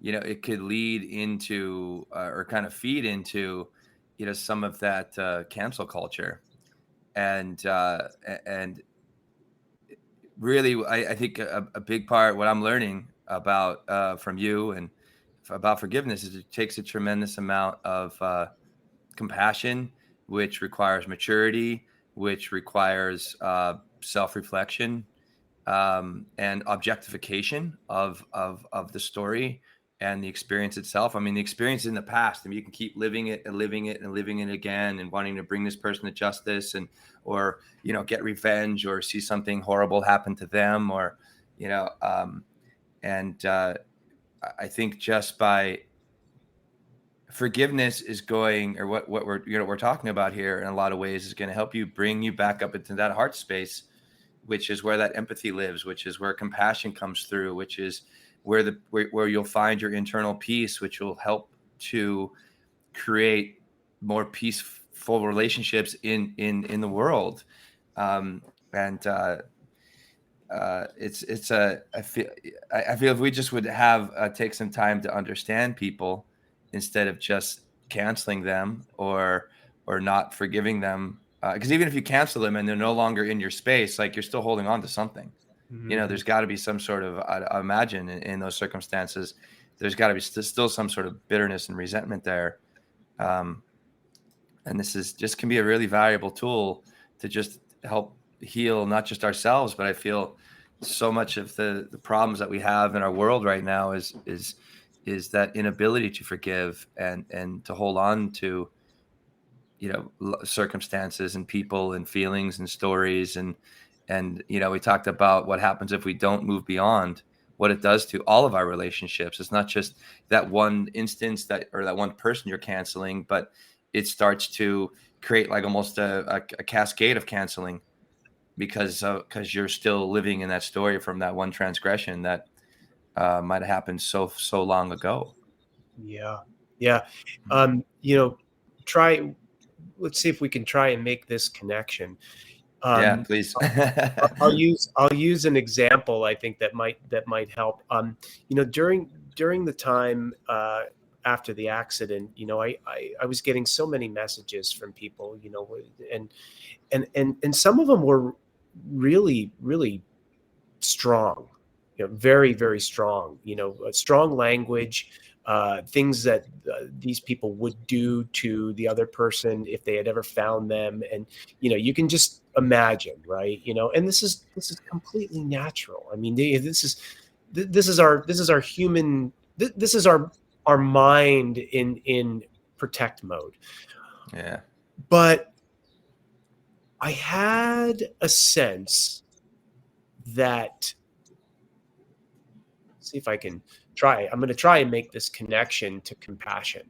it could lead into or kind of feed into, some of that cancel culture. And really, I think a big part, what I'm learning about from you and about forgiveness, is it takes a tremendous amount of compassion, which requires maturity, which requires self-reflection, and objectification of the story and the experience itself. I mean, the experience in the past, you can keep living it and living it and living it again, and wanting to bring this person to justice, or get revenge, or see something horrible happen to them, or I think just by forgiveness is going, or what we're talking about here, in a lot of ways, is going to help you bring you back up into that heart space, which is where that empathy lives, which is where compassion comes through, which is where you'll find your internal peace, which will help to create more peaceful relationships in the world. I feel if we just would have take some time to understand people, instead of just canceling them or not forgiving them. Because even if you cancel them and they're no longer in your space, like, you're still holding on to something. Mm-hmm. There's got to be some sort of, I imagine in those circumstances, there's got to be still some sort of bitterness and resentment there. And this can be a really valuable tool to just help heal not just ourselves, but I feel so much of the problems that we have in our world right now is that inability to forgive and to hold on to, circumstances and people and feelings and stories. And we talked about what happens if we don't move beyond, what it does to all of our relationships. It's not just that one instance or that one person you're canceling, but it starts to create like almost a cascade of canceling, because you're still living in that story from that one transgression that might have happened so long ago. Yeah. Let's see if we can try and make this connection. Yeah, please. I'll use an example, I think, that might help. During the time after the accident, I was getting so many messages from people, and some of them were really, really strong, very, very strong, strong language, things that these people would do to the other person if they had ever found them. And, you can just imagine, right. And this is completely natural. I mean, this is our human, this is our mind in protect mode. Yeah. But I had a sense that, see if I can try. I'm going to try and make this connection to compassion.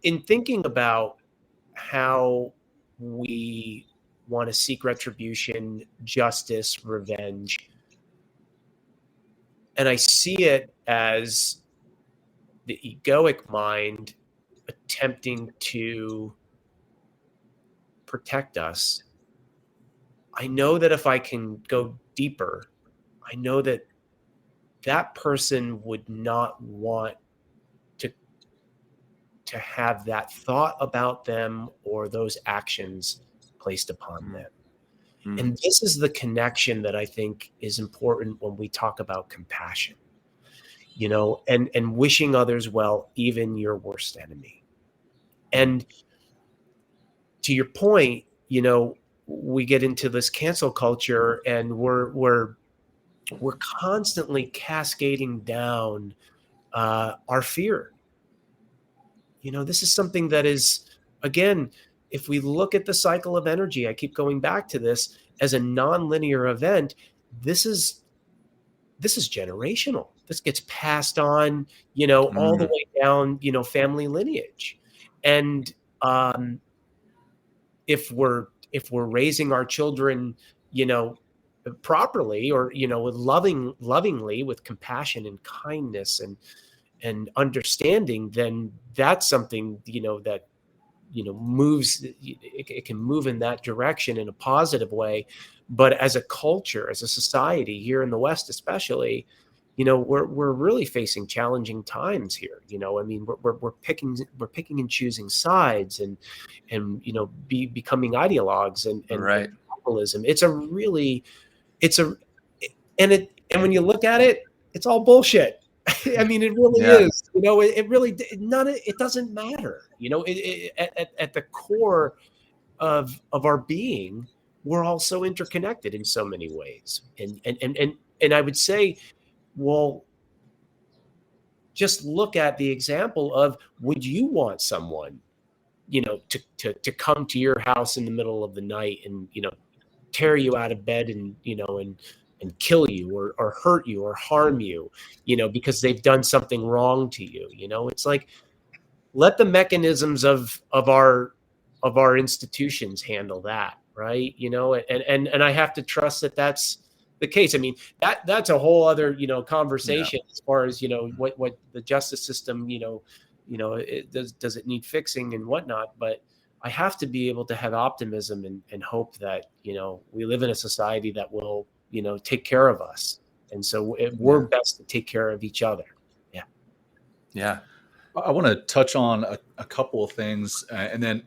In thinking about how we want to seek retribution, justice, revenge. And I see it as the egoic mind attempting to protect us. I know that if I can go deeper, I know that that person would not want to have that thought about them or those actions placed upon them. And this is the connection that I think is important when we talk about compassion, and wishing others well, even your worst enemy. And to your point, we get into this cancel culture, and we're constantly cascading down our fear. This is something that is, again, if we look at the cycle of energy, I keep going back to this as a nonlinear event. This is generational. This gets passed on, all the way down, family lineage. And if we're raising our children, properly, or lovingly, with compassion and kindness and understanding, then that's something that moves. It can move in that direction in a positive way. But as a culture, as a society here in the West, especially, we're really facing challenging times here. I mean, we're picking and choosing sides, and becoming ideologues and Right. populism. And when you look at it, it's all bullshit. I mean, it really is. It doesn't matter. At the core of our being, we're all so interconnected in so many ways. And I would say, well, just look at the example of, would you want someone, to come to your house in the middle of the night and, tear you out of bed and kill you or hurt you or harm you, because they've done something wrong to you? It's like, let the mechanisms of our institutions handle that, right? And I have to trust that that's the case. I mean, that's a whole other, conversation, as far as, what the justice system, does it need fixing and whatnot. But I have to be able to have optimism and hope that, we live in a society that will, take care of us. And so we're best to take care of each other. Yeah. Yeah. I want to touch on a couple of things, and then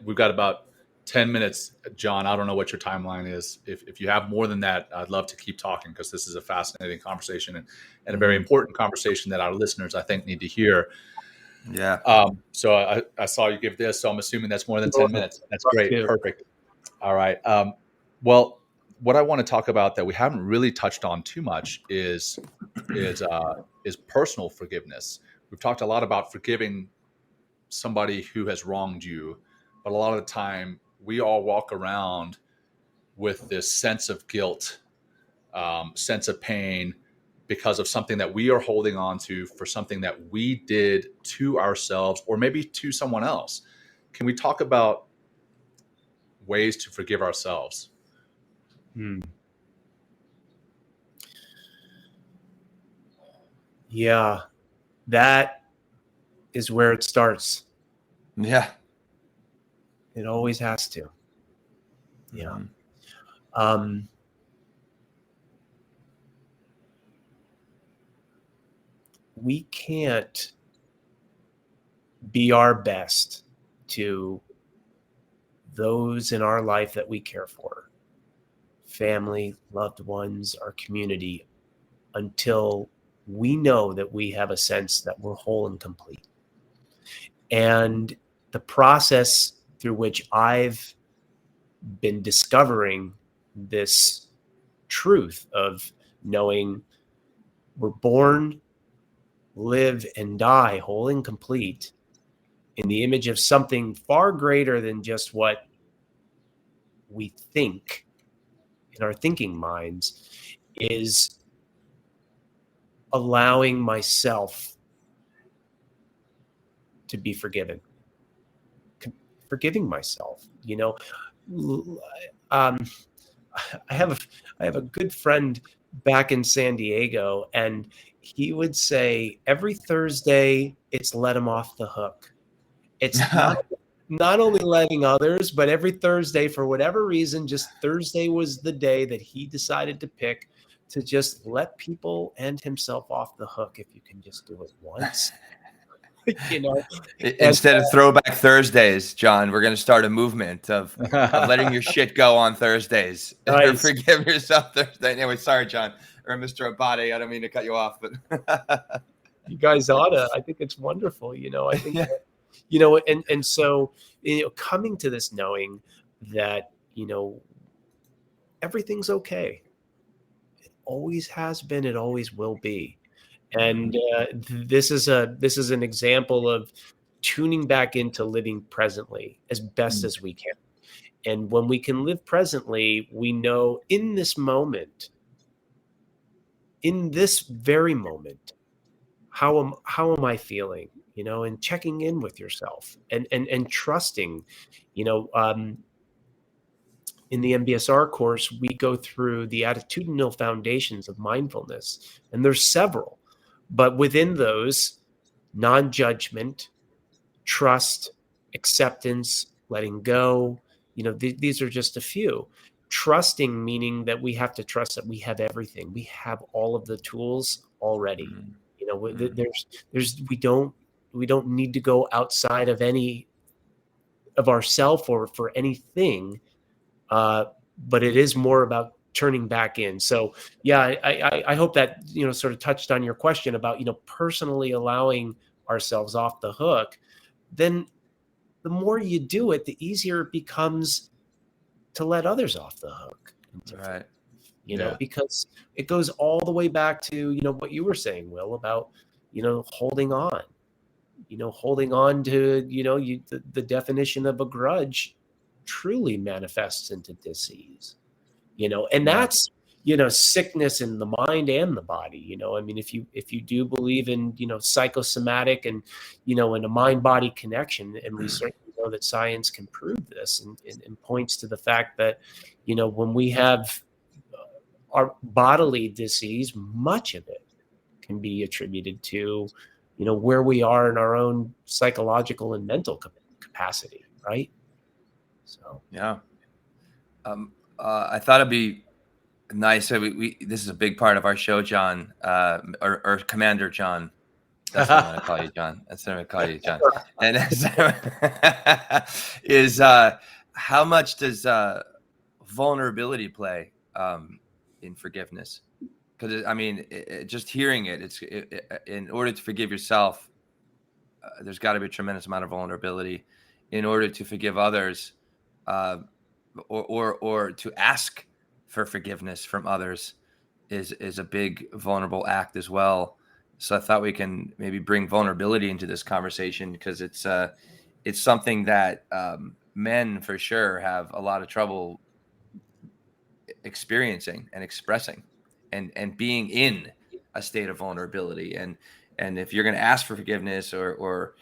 we've got about 10 minutes. John, I don't know what your timeline is. If you have more than that, I'd love to keep talking, because this is a fascinating conversation and a very important conversation that our listeners, I think, need to hear. Yeah. So I saw you give this, so I'm assuming that's more than 10 minutes. That's great. Perfect. All right. Well, what I want to talk about that we haven't really touched on too much is personal forgiveness. We've talked a lot about forgiving somebody who has wronged you, but a lot of the time we all walk around with this sense of guilt, sense of pain, because of something that we are holding on to, for something that we did to ourselves or maybe to someone else. Can we talk about ways to forgive ourselves? Yeah, that is where it starts. Yeah. It always has to. Yeah. We can't be our best to those in our life that we care for, family, loved ones, our community, until we know that we have a sense that we're whole and complete. And the process through which I've been discovering this truth of knowing we're born, live, and die whole and complete in the image of something far greater than just what we think in our thinking minds, is allowing myself to be forgiven. Forgiving myself. I have a good friend back in San Diego, and he would say every Thursday it's let him off the hook. It's not only letting others, but every Thursday, for whatever reason, just Thursday was the day that he decided to pick to just let people and himself off the hook. If you can just do it once, you know. Instead of throwback Thursdays, John, we're going to start a movement of letting your shit go on Thursdays. Or Nice. forgive yourself Thursday. Anyway, sorry, John, or Mr. Abate. I don't mean to cut you off, but You guys ought to. I think it's wonderful. I think, Yeah. and so, coming to this knowing that, everything's okay. It always has been. It always will be. And this is an example of tuning back into living presently as best as we can. And when we can live presently, we know in this moment, in this very moment, how am I feeling? And checking in with yourself and trusting. In the MBSR course, we go through the attitudinal foundations of mindfulness, and there's several, but within those, non-judgment, trust, acceptance, letting go. These are just a few. Trusting, meaning that we have to trust that we have everything. We have all of the tools already. We don't need to go outside of any of ourself or for anything. But it is more about turning back in. So yeah, I hope that, sort of touched on your question about, personally allowing ourselves off the hook. Then the more you do it, the easier it becomes to let others off the hook. Right. Because it goes all the way back to, what you were saying, Will, about, holding on, to, the definition of a grudge truly manifests into disease, and that's, sickness in the mind and the body. If you do believe in, psychosomatic and, in a mind-body connection, and we certainly know that science can prove this and points to the fact that, when we have our bodily disease, much of it can be attributed to, where we are in our own psychological and mental capacity, right? So yeah, I thought it'd be nice. We this is a big part of our show, John, or Commander John. That's what I'm going to call you, John. That's what I'm going to call you, John. And is how much does vulnerability play in forgiveness? Because just hearing it, in order to forgive yourself, there's got to be a tremendous amount of vulnerability. In order to forgive others, or to ask for forgiveness from others, is a big vulnerable act as well. So I thought we can maybe bring vulnerability into this conversation, because it's something that men for sure have a lot of trouble experiencing and expressing, and being in a state of vulnerability. And if you're going to ask for forgiveness or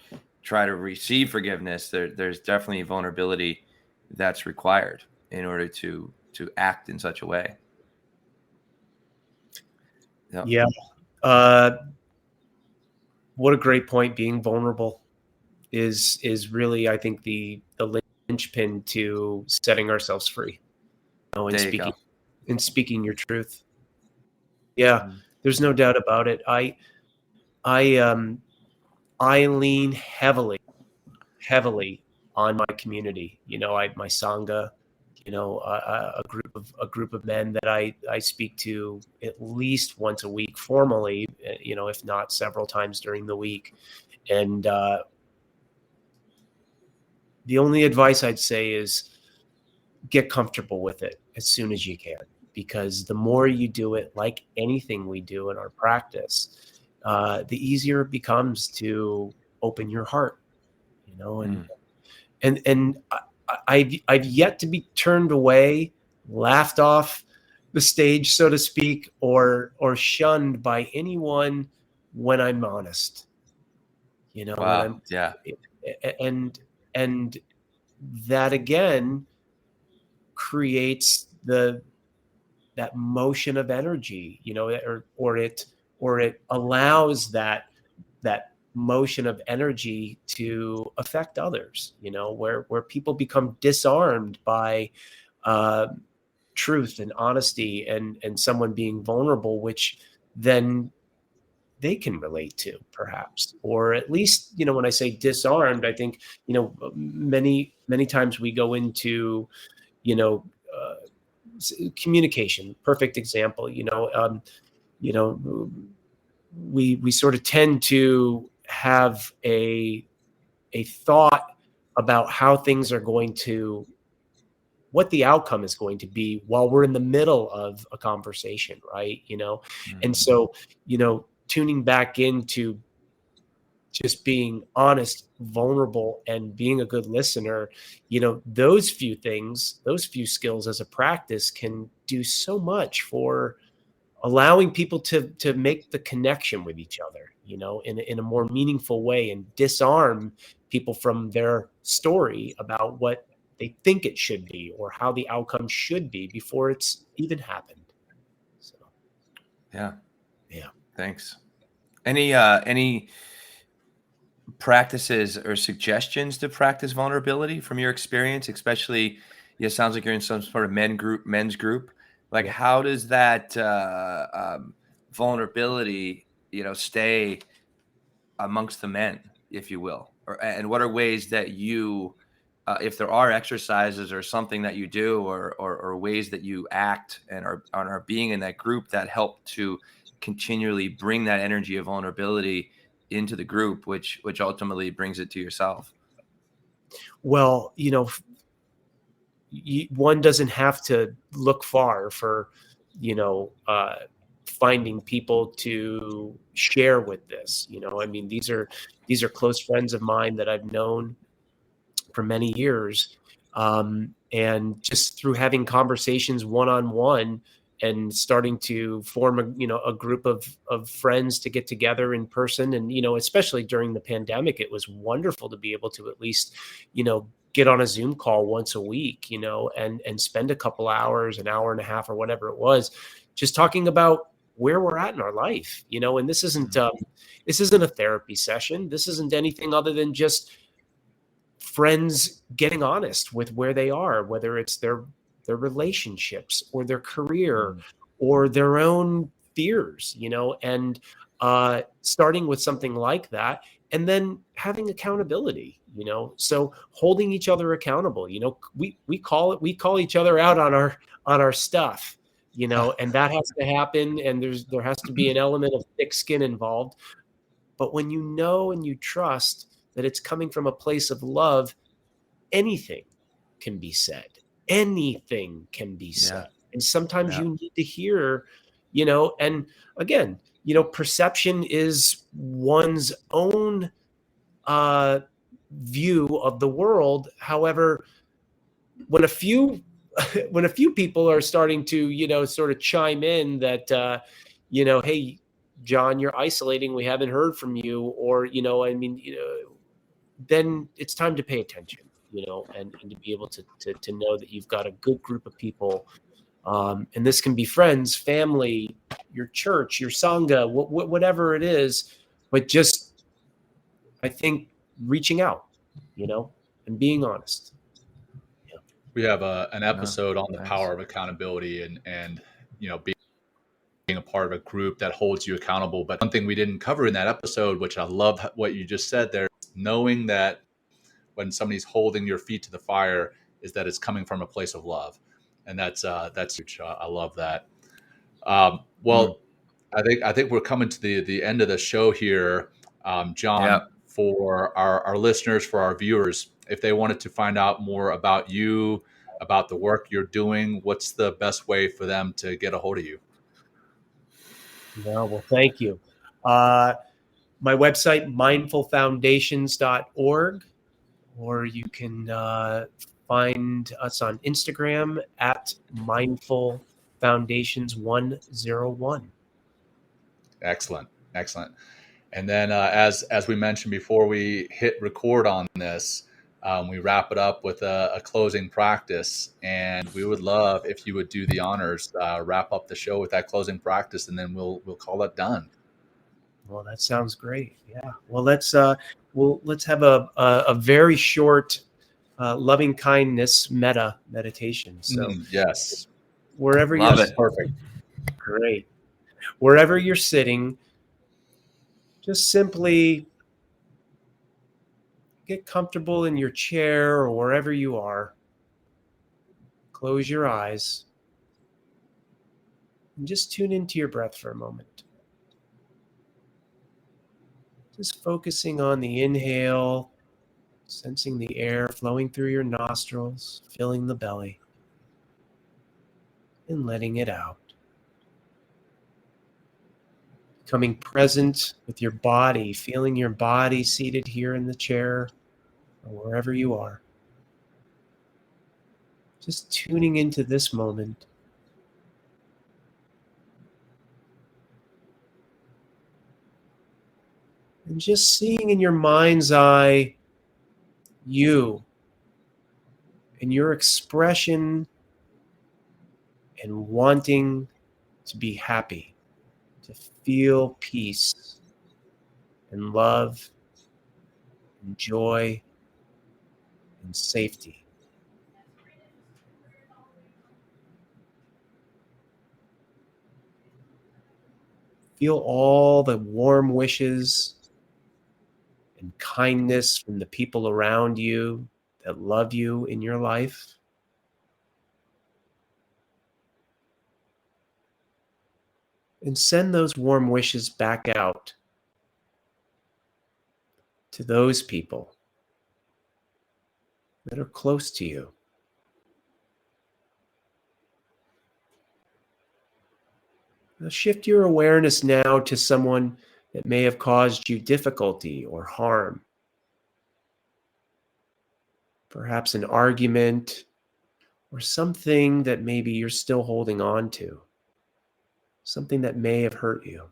try to receive forgiveness, there's definitely vulnerability that's required in order to act in such a way. Yeah. What a great point. Being vulnerable is really, I think, the linchpin to setting ourselves free. And speaking your truth. Yeah, there's no doubt about it. I lean heavily on my community. My Sangha, a group of men that I speak to at least once a week formally, if not several times during the week. And the only advice I'd say is get comfortable with it as soon as you can, because the more you do it, like anything we do in our practice, the easier it becomes to open your heart, and I've yet to be turned away, laughed off the stage, so to speak, or shunned by anyone when I'm honest. Wow. And that again creates that motion of energy, or it allows that motion of energy to affect others, where people become disarmed by truth and honesty and someone being vulnerable, which then they can relate to, perhaps. Or at least, when I say disarmed, I think, many times we go into, communication. Perfect example. We sort of tend to have a thought about how things are going to, what the outcome is going to be while we're in the middle of a conversation, right? And so, tuning back into just being honest, vulnerable, and being a good listener, those few skills as a practice can do so much for allowing people to make the connection with each other, in a more meaningful way, and disarm people from their story about what they think it should be or how the outcome should be before it's even happened. So, yeah. Thanks. Any practices or suggestions to practice vulnerability from your experience, especially, it sounds like you're in some sort of men's group. Like, how does that vulnerability, stay amongst the men, if you will? And what are ways that you, if there are exercises or something that you do, or ways that you act and are being in that group that help to continually bring that energy of vulnerability into the group, which ultimately brings it to yourself? Well, one doesn't have to look far for, finding people to share with this. These are close friends of mine that I've known for many years. And just through having conversations one-on-one and starting to form a group of friends to get together in person. And, especially during the pandemic, it was wonderful to be able to at least, get on a Zoom call once a week, and spend a couple hours, an hour and a half or whatever it was, just talking about where we're at in our life, and this isn't a therapy session. This isn't anything other than just friends getting honest with where they are, whether it's their relationships or their career or their own fears, and starting with something like that, and then having accountability, so holding each other accountable. We call each other out on our stuff, and that has to happen, and there has to be an element of thick skin involved. But when you know and you trust that it's coming from a place of love, anything can be said. Anything can be said. And sometimes you need to hear, and again, perception is one's own view of the world. However, when a few people are starting to, sort of chime in that, hey, John, you're isolating, we haven't heard from you, or, then it's time to pay attention, and to be able to know that you've got a good group of people. And this can be friends, family, your church, your Sangha, whatever it is, but just, I think, reaching out, and being honest. We have an episode on the power of accountability and being a part of a group that holds you accountable. But one thing we didn't cover in that episode, which I love what you just said there, knowing that when somebody's holding your feet to the fire, is that it's coming from a place of love. And that's huge. I love that. Well, I think we're coming to the end of the show here, John. For our listeners, for our viewers, if they wanted to find out more about you, about the work you're doing, what's the best way for them to get a hold of you? Well, thank you. My website, mindfulfoundations.org, or you can find us on Instagram at mindfulfoundations101. Excellent. And then as we mentioned before we hit record on this, we wrap it up with a closing practice, and we would love if you would do the honors, wrap up the show with that closing practice, and then we'll call it done. Well, that sounds great. Yeah. Well, let's have a very short loving kindness meditation. So yes, wherever Love you're it. perfect. Great. Wherever you're sitting, just simply get comfortable in your chair or wherever you are. Close your eyes and just tune into your breath for a moment. Just focusing on the inhale, sensing the air flowing through your nostrils, filling the belly, and letting it out. Becoming present with your body, feeling your body seated here in the chair or wherever you are. Just tuning into this moment. And just seeing in your mind's eye you and your expression and wanting to be happy, to feel peace and love and joy and safety. Feel all the warm wishes and kindness from the people around you that love you in your life. And send those warm wishes back out to those people that are close to you. Now shift your awareness now to someone that may have caused you difficulty or harm. Perhaps an argument or something that maybe you're still holding on to. Something that may have hurt you.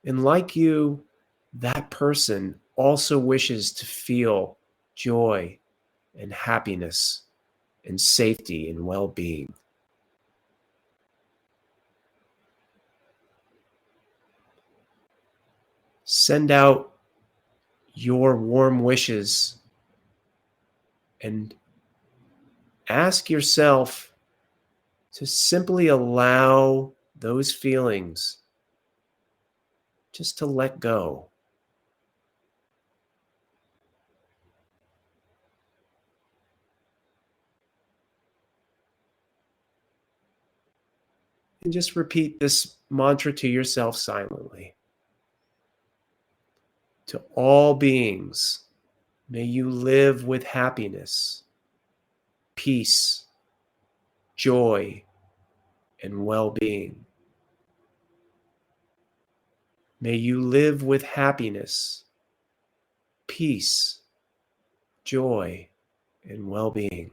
And like you, that person also wishes to feel joy and happiness and safety and well-being. Send out your warm wishes and ask yourself to simply allow those feelings just to let go. And just repeat this mantra to yourself silently. To all beings, may you live with happiness, peace, joy, and well-being. May you live with happiness, peace, joy, and well-being.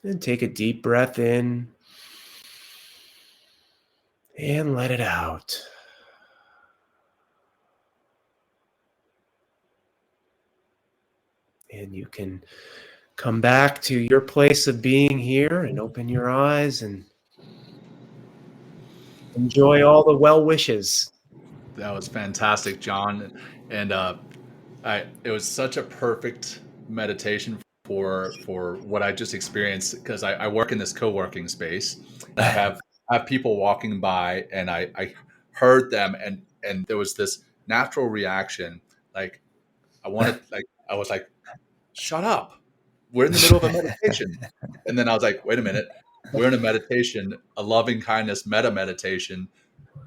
And take a deep breath in and let it out. And you can come back to your place of being here and open your eyes and enjoy all the well wishes. That was fantastic, John. And it was such a perfect meditation for what I just experienced, because I work in this co-working space. I have people walking by, and I heard them, and there was this natural reaction. Like I was like, shut up. We're in the middle of a meditation. And then I was like, wait a minute. We're in a meditation, a loving kindness meta meditation.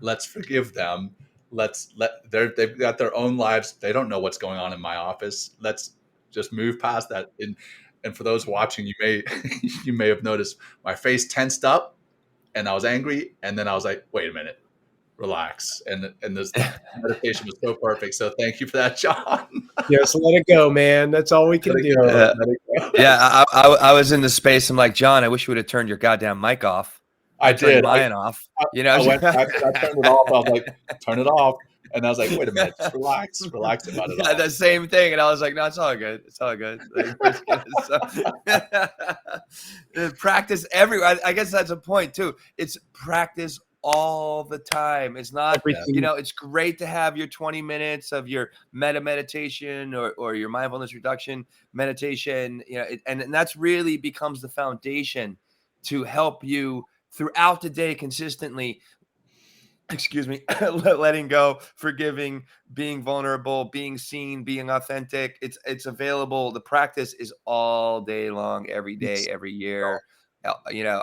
Let's forgive them. They've got their own lives. They don't know what's going on in my office. Let's just move past that. And for those watching, you may have noticed my face tensed up, and I was angry. And then I was like, wait a minute, relax. And this meditation was so perfect. So thank you for that, John. Just let it go, man. That's all we can do. Yeah, I was in the space. I'm like, John, I wish you would have turned your goddamn mic off. I turned did. mine off. You know, I went back and I turned it off. I was like, turn it off. And I was like, wait a minute, just relax about it all. The same thing. And I was like, no, it's all good. It's all good. Like, we're just practice everywhere. I guess that's a point too. It's practice all the time. It's not, Everything. you know, it's great to have your 20 minutes of your meditation or your mindfulness reduction meditation, you know, and that's really becomes the foundation to help you throughout the day consistently. Excuse me, letting go, forgiving, being vulnerable, being seen, being authentic. It's available. The practice is all day long, every day, every year. You know,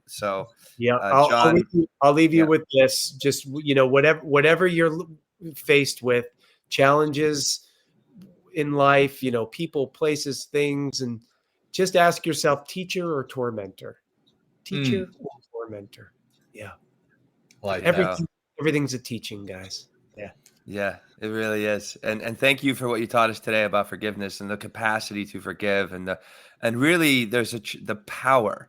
so Yeah, John, I'll leave you yeah. with this. Just, you know, whatever you're faced with, challenges in life, you know, people, places, things, and just ask yourself, teacher or tormentor? Teacher or tormentor? Yeah. Like that. Everything's a teaching, guys. Yeah, it really is. And thank you for what you taught us today about forgiveness and the capacity to forgive and really there's the power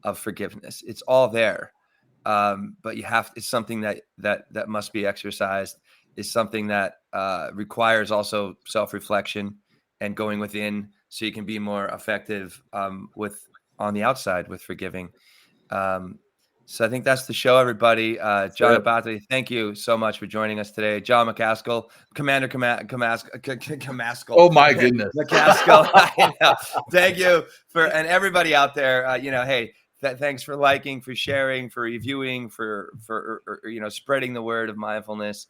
of forgiveness. It's all there. But it's something that must be exercised. It's something that requires also self-reflection and going within so you can be more effective on the outside with forgiving. So I think that's the show, everybody. John Abate, thank you so much for joining us today. John McCaskill, Commander Camaskill. Oh my goodness. McCaskill. Thank you and everybody out there, you know, hey, thanks for liking, for sharing, for reviewing, for you know, spreading the word of mindfulness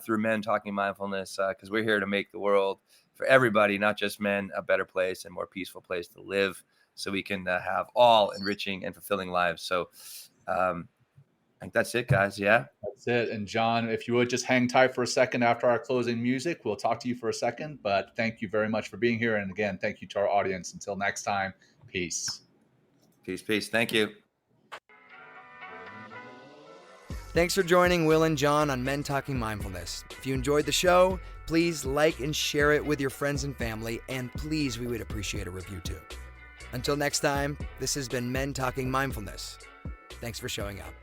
through Men Talking Mindfulness, because we're here to make the world for everybody, not just men, a better place and more peaceful place to live so we can have all enriching and fulfilling lives. So I think that's it, guys. Yeah. That's it. And John, if you would just hang tight for a second after our closing music, we'll talk to you for a second. But thank you very much for being here. And again, thank you to our audience. Until next time, peace. Peace, peace. Thank you. Thanks for joining Will and John on Men Talking Mindfulness. If you enjoyed the show, please like and share it with your friends and family. And please, we would appreciate a review too. Until next time, this has been Men Talking Mindfulness. Thanks for showing up.